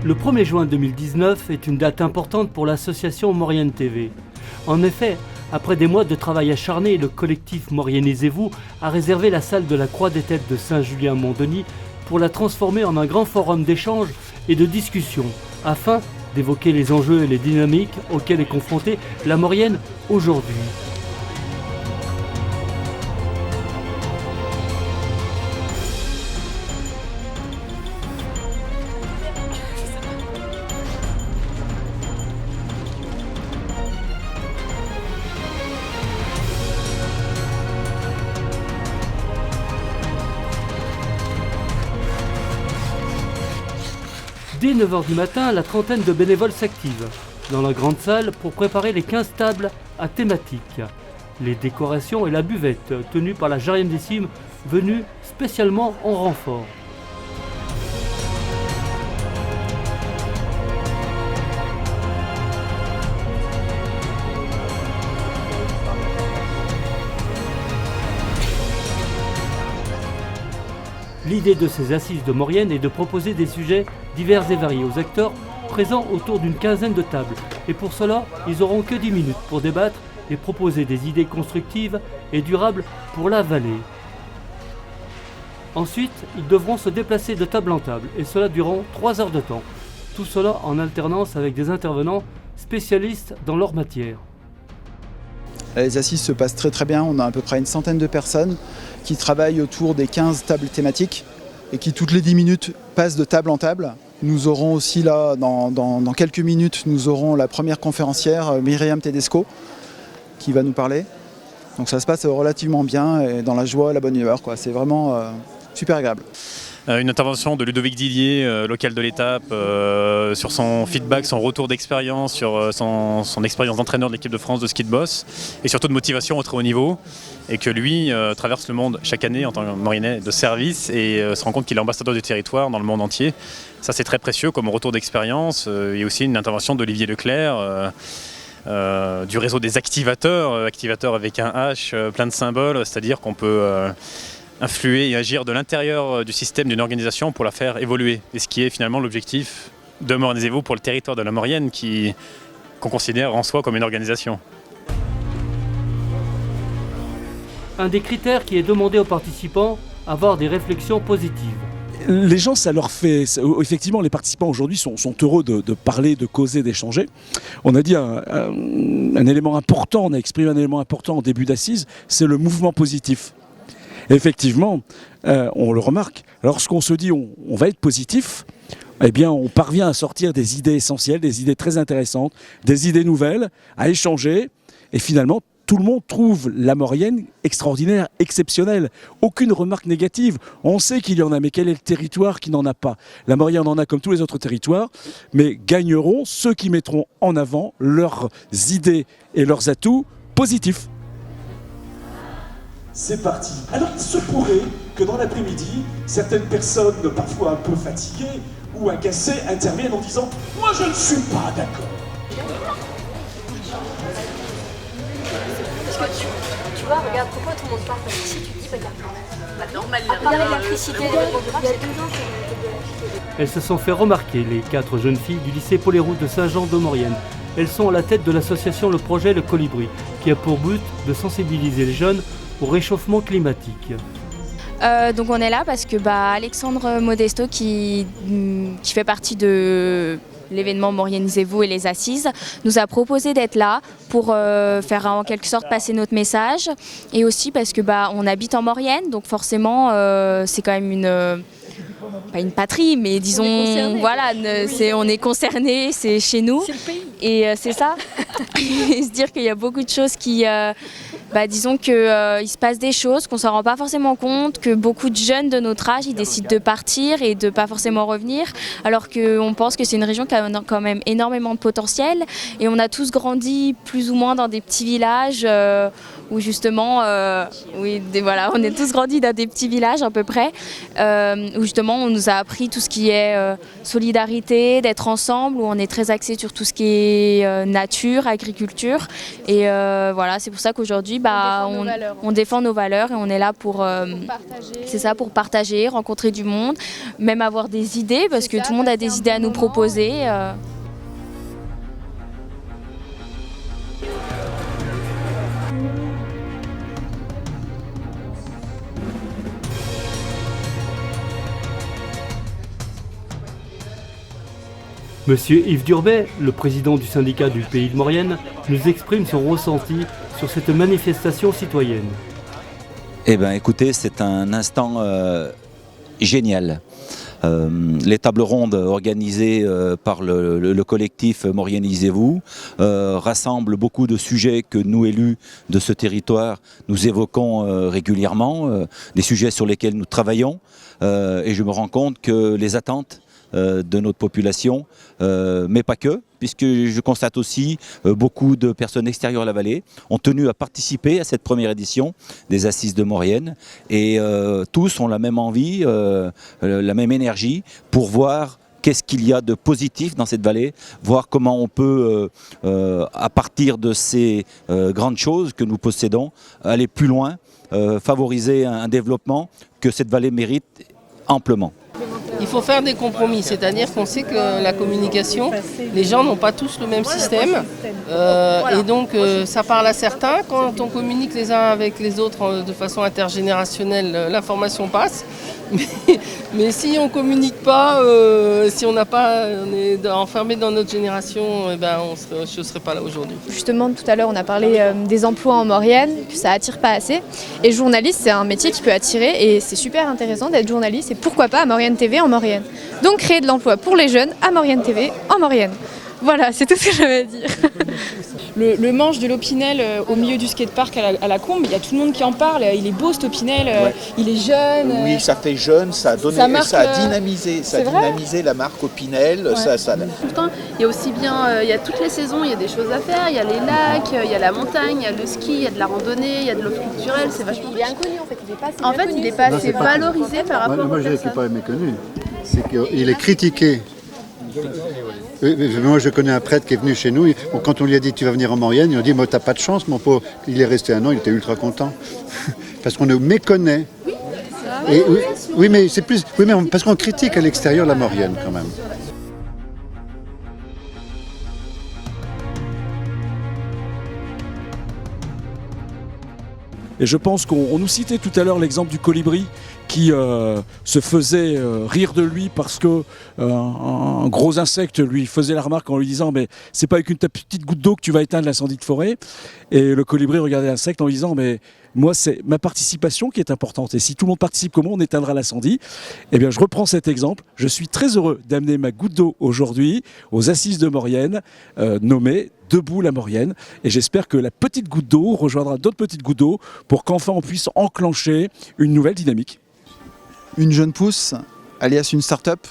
Le 1er juin 2019 est une date importante pour l'association Maurienne TV. En effet, après des mois de travail acharné, le collectif Maurianisez-vous a réservé la salle de la Croix des Têtes de Saint-Julien-Mont-Denis pour la transformer en un grand forum d'échange et de discussion, afin d'évoquer les enjeux et les dynamiques auxquels est confrontée la Maurienne aujourd'hui. Dès 9h du matin, la trentaine de bénévoles s'active dans la grande salle pour préparer les 15 tables à thématique, les décorations et la buvette tenue par la Gérianissime venue spécialement en renfort. L'idée de ces assises de Maurienne est de proposer des sujets divers et variés aux acteurs présents autour d'une quinzaine de tables. Et pour cela, ils n'auront que 10 minutes pour débattre et proposer des idées constructives et durables pour la vallée. Ensuite, ils devront se déplacer de table en table, et cela durant 3 heures de temps. Tout cela en alternance avec des intervenants spécialistes dans leur matière. Les assises se passent très bien, on a à peu près une centaine de personnes qui travaillent autour des 15 tables thématiques et qui toutes les 10 minutes passent de table en table. Nous aurons aussi là, dans quelques minutes, nous aurons la première conférencière, Myriam Tedesco, qui va nous parler. Donc ça se passe relativement bien et dans la joie et la bonne humeur, quoi. C'est vraiment super agréable. Une intervention de Ludovic Dillier, local de l'étape, sur son feedback, son retour d'expérience, sur son expérience d'entraîneur de l'équipe de France de ski de boss et surtout de motivation au très haut niveau, et que lui traverse le monde chaque année en tant que Mauriennais de service et se rend compte qu'il est ambassadeur du territoire dans le monde entier. Ça, c'est très précieux comme retour d'expérience. Il y a aussi une intervention d'Olivier Leclerc, du réseau des activateurs, activateurs avec un H, plein de symboles, c'est-à-dire qu'on peut influer et agir de l'intérieur du système d'une organisation pour la faire évoluer. Et ce qui est finalement l'objectif de Maurianisez-vous pour le territoire de la Maurienne qu'on considère en soi comme une organisation. Un des critères qui est demandé aux participants, avoir des réflexions positives. Les gens, ça leur fait... Effectivement, les participants aujourd'hui sont heureux de parler, de causer, d'échanger. On a dit un élément important, on a exprimé un élément important en début d'assises, c'est le mouvement positif. Et effectivement, on le remarque, lorsqu'on se dit on va être positif, eh bien on parvient à sortir des idées essentielles, des idées très intéressantes, des idées nouvelles, à échanger, et finalement tout le monde trouve la Maurienne extraordinaire, exceptionnelle. Aucune remarque négative. On sait qu'il y en a, mais quel est le territoire qui n'en a pas? La Maurienne en a comme tous les autres territoires, mais gagneront ceux qui mettront en avant leurs idées et leurs atouts positifs. C'est parti. Alors il se pourrait que dans l'après-midi, certaines personnes, parfois un peu fatiguées ou agacées, interviennent en disant « Moi je ne suis pas d'accord ». Parce que tu vois, regarde, pourquoi tout le monde parle? Parce que si tu te dis, regarde, à part l'électricité, les développements durables, c'est 2 ans que Elles se sont fait remarquer, les 4 jeunes filles du lycée Paul-Héroult de Saint-Jean-de-Maurienne. Elles sont à la tête de l'association Le Projet Le Colibri, qui a pour but de sensibiliser les jeunes au réchauffement climatique. Donc on est là parce que Alexandre Modesto qui fait partie de l'événement Maurianisez-vous et les assises nous a proposé d'être là pour faire en quelque sorte passer notre message, et aussi parce que on habite en Maurienne, donc forcément c'est quand même pas une patrie, mais disons, on est concerné, c'est chez nous, c'est le pays. Et c'est ça, et se dire qu'il y a beaucoup de choses qui, disons qu'il se passe des choses, qu'on ne s'en rend pas forcément compte, que beaucoup de jeunes de notre âge, ils décident de partir et de ne pas forcément revenir, alors qu'on pense que c'est une région qui a quand même énormément de potentiel, et on a tous grandi plus ou moins dans des petits villages où justement, voilà, on est tous grandis dans des petits villages à peu près, où justement on nous a appris tout ce qui est solidarité, d'être ensemble, où on est très axé sur tout ce qui est nature, agriculture. Et voilà, c'est pour ça qu'aujourd'hui, on défend nos valeurs et on est là pour partager, rencontrer du monde, même avoir des idées, parce que tout le monde a des idées à nous proposer. Monsieur Yves Durbet, le président du syndicat du Pays de Maurienne, nous exprime son ressenti sur cette manifestation citoyenne. Eh bien écoutez, c'est un instant génial. Les tables rondes organisées par le collectif Mauriennisez-vous rassemblent beaucoup de sujets que nous, élus de ce territoire, nous évoquons régulièrement, des sujets sur lesquels nous travaillons, et je me rends compte que les attentes de notre population, mais pas que, puisque je constate aussi beaucoup de personnes extérieures à la vallée ont tenu à participer à cette première édition des Assises de Maurienne, et tous ont la même envie, la même énergie pour voir qu'est-ce qu'il y a de positif dans cette vallée, voir comment on peut, à partir de ces grandes choses que nous possédons, aller plus loin, favoriser un développement que cette vallée mérite amplement. Il faut faire des compromis, c'est-à-dire qu'on sait que la communication, les gens n'ont pas tous le même système, et donc ça parle à certains. Quand on communique les uns avec les autres de façon intergénérationnelle, l'information passe. Mais si on ne communique pas, si on est enfermé dans notre génération, je ne serais pas là aujourd'hui. Justement, tout à l'heure, on a parlé des emplois en Maurienne, que ça attire pas assez. Et journaliste, c'est un métier qui peut attirer, et c'est super intéressant d'être journaliste, et pourquoi pas à Maurienne TV en Maurienne. Donc créer de l'emploi pour les jeunes à Maurienne TV en Maurienne. Voilà, c'est tout ce que j'avais à dire. Le manche de l'Opinel au milieu du skatepark à la Combe, il y a tout le monde qui en parle. Il est beau cet Opinel, il est jeune. Oui, ça fait jeune, ça a dynamisé la marque Opinel. Ouais. Il y a aussi bien, il y a toutes les saisons, il y a des choses à faire. Il y a les lacs, il y a la montagne, il y a le ski, il y a de la randonnée, il y a de l'eau culturelle. C'est vachement. Il est inconnu en fait, il n'est pas assez valorisé par rapport aux personnes. Moi je ne dirais qu'il n'est pas méconnu, c'est qu'il est critiqué. Moi je connais un prêtre qui est venu chez nous, quand on lui a dit tu vas venir en Maurienne, il a dit mais t'as pas de chance mon pauvre, il est resté un an, il était ultra content. Parce qu'on nous méconnaît. Mais c'est plus. Oui mais parce qu'on critique à l'extérieur la Maurienne quand même. Et je pense qu'on nous citait tout à l'heure l'exemple du colibri qui se faisait rire de lui parce que un gros insecte lui faisait la remarque en lui disant mais c'est pas avec une petite goutte d'eau que tu vas éteindre l'incendie de forêt. Et le colibri regardait l'insecte en lui disant mais moi c'est ma participation qui est importante et si tout le monde participe, comment on éteindra l'incendie? Eh bien je reprends cet exemple, je suis très heureux d'amener ma goutte d'eau aujourd'hui aux Assises de Maurienne nommées Debout la Maurienne, et j'espère que la petite goutte d'eau rejoindra d'autres petites gouttes d'eau pour qu'enfin on puisse enclencher une nouvelle dynamique. Une jeune pousse, alias une start-up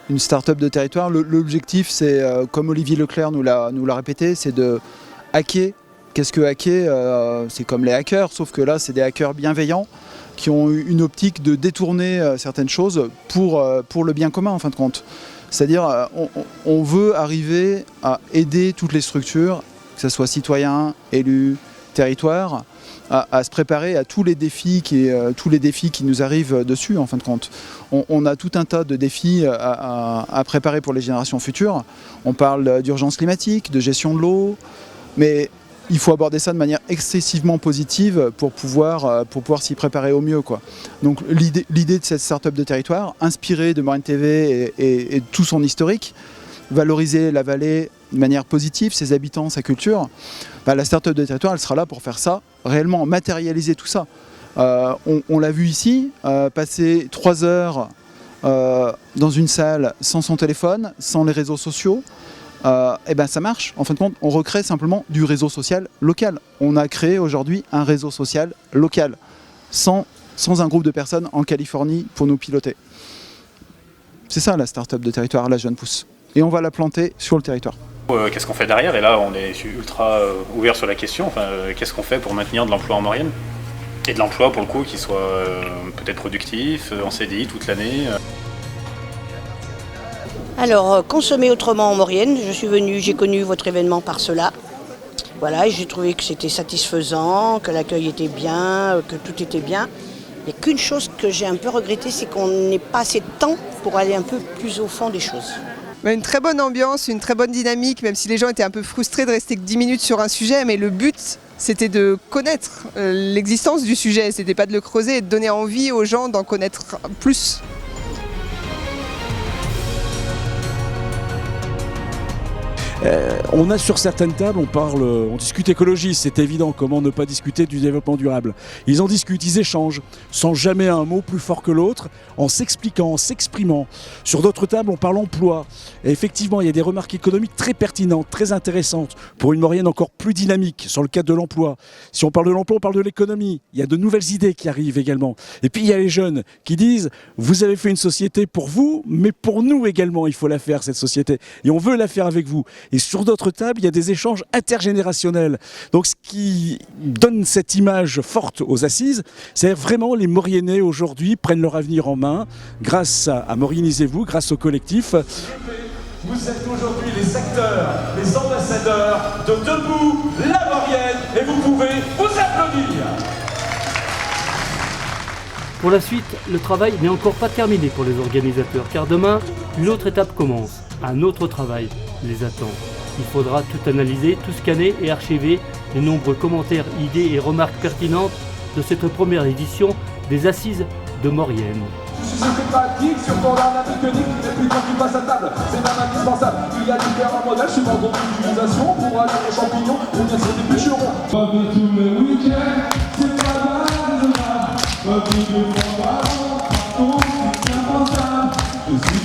de territoire. L'objectif, c'est, comme Olivier Leclerc nous l'a répété, c'est de hacker. Qu'est-ce que hacker? C'est comme les hackers, sauf que là, c'est des hackers bienveillants qui ont une optique de détourner certaines choses pour le bien commun, en fin de compte. C'est-à-dire, on veut arriver à aider toutes les structures, que ce soit citoyens, élus, territoires, à se préparer à tous les défis qui nous arrivent dessus, en fin de compte. On a tout un tas de défis à préparer pour les générations futures. On parle d'urgence climatique, de gestion de l'eau, mais il faut aborder ça de manière excessivement positive pour pouvoir s'y préparer au mieux, quoi. Donc l'idée de cette start-up de territoire, inspirée de Maurienne TV et de tout son historique, valoriser la vallée de manière positive, ses habitants, sa culture, la start-up de territoire, elle sera là pour faire ça, réellement matérialiser tout ça. On l'a vu ici, passer 3 heures dans une salle sans son téléphone, sans les réseaux sociaux, ça marche. En fin de compte, on recrée simplement du réseau social local. On a créé aujourd'hui un réseau social local, sans un groupe de personnes en Californie pour nous piloter. C'est ça la start-up de territoire, la jeune pousse. Et on va la planter sur le territoire. Qu'est-ce qu'on fait derrière? Et là, on est ultra ouvert sur la question. Enfin, qu'est-ce qu'on fait pour maintenir de l'emploi en Maurienne? Et de l'emploi, pour le coup, qui soit peut-être productif, en CDI toute l'année. Alors, consommer autrement en Maurienne, je suis venue, j'ai connu votre événement par cela. Voilà, et j'ai trouvé que c'était satisfaisant, que l'accueil était bien, que tout était bien. Il n'y a qu'une chose que j'ai un peu regrettée, c'est qu'on n'ait pas assez de temps pour aller un peu plus au fond des choses. Une très bonne ambiance, une très bonne dynamique, même si les gens étaient un peu frustrés de rester que 10 minutes sur un sujet, mais le but c'était de connaître l'existence du sujet, c'était pas de le creuser et de donner envie aux gens d'en connaître plus. On a sur certaines tables, on discute écologie, c'est évident, comment ne pas discuter du développement durable. Ils en discutent, ils échangent, sans jamais un mot plus fort que l'autre, en s'expliquant, en s'exprimant. Sur d'autres tables, on parle emploi. Et effectivement, il y a des remarques économiques très pertinentes, très intéressantes, pour une Maurienne encore plus dynamique sur le cadre de l'emploi. Si on parle de l'emploi, on parle de l'économie. Il y a de nouvelles idées qui arrivent également. Et puis il y a les jeunes qui disent, vous avez fait une société pour vous, mais pour nous également, il faut la faire, cette société. Et on veut la faire avec vous. Et sur d'autres tables, il y a des échanges intergénérationnels. Donc ce qui donne cette image forte aux assises, c'est vraiment les Mauriennais aujourd'hui prennent leur avenir en main grâce à Mauriennisez-vous, grâce au collectif. Vous êtes aujourd'hui les acteurs, les ambassadeurs de Debout la Maurienne et vous pouvez vous applaudir. Pour la suite, le travail n'est encore pas terminé pour les organisateurs, car demain, une autre étape commence. Un autre travail les attend. Il faudra tout analyser, tout scanner et archiver les nombreux commentaires, idées et remarques pertinentes de cette première édition des Assises de Maurienne. Je suis pratique sur ton art technique, et puis quand tu passes à table, c'est même indispensable. Il y a différents modèles suivant ton utilisation pour aller les champignons ou bien c'est des bûcherons. Pas de tous les week-ends, c'est pas mal, pas de 2 fois par an, par contre c'est impensable. Je suis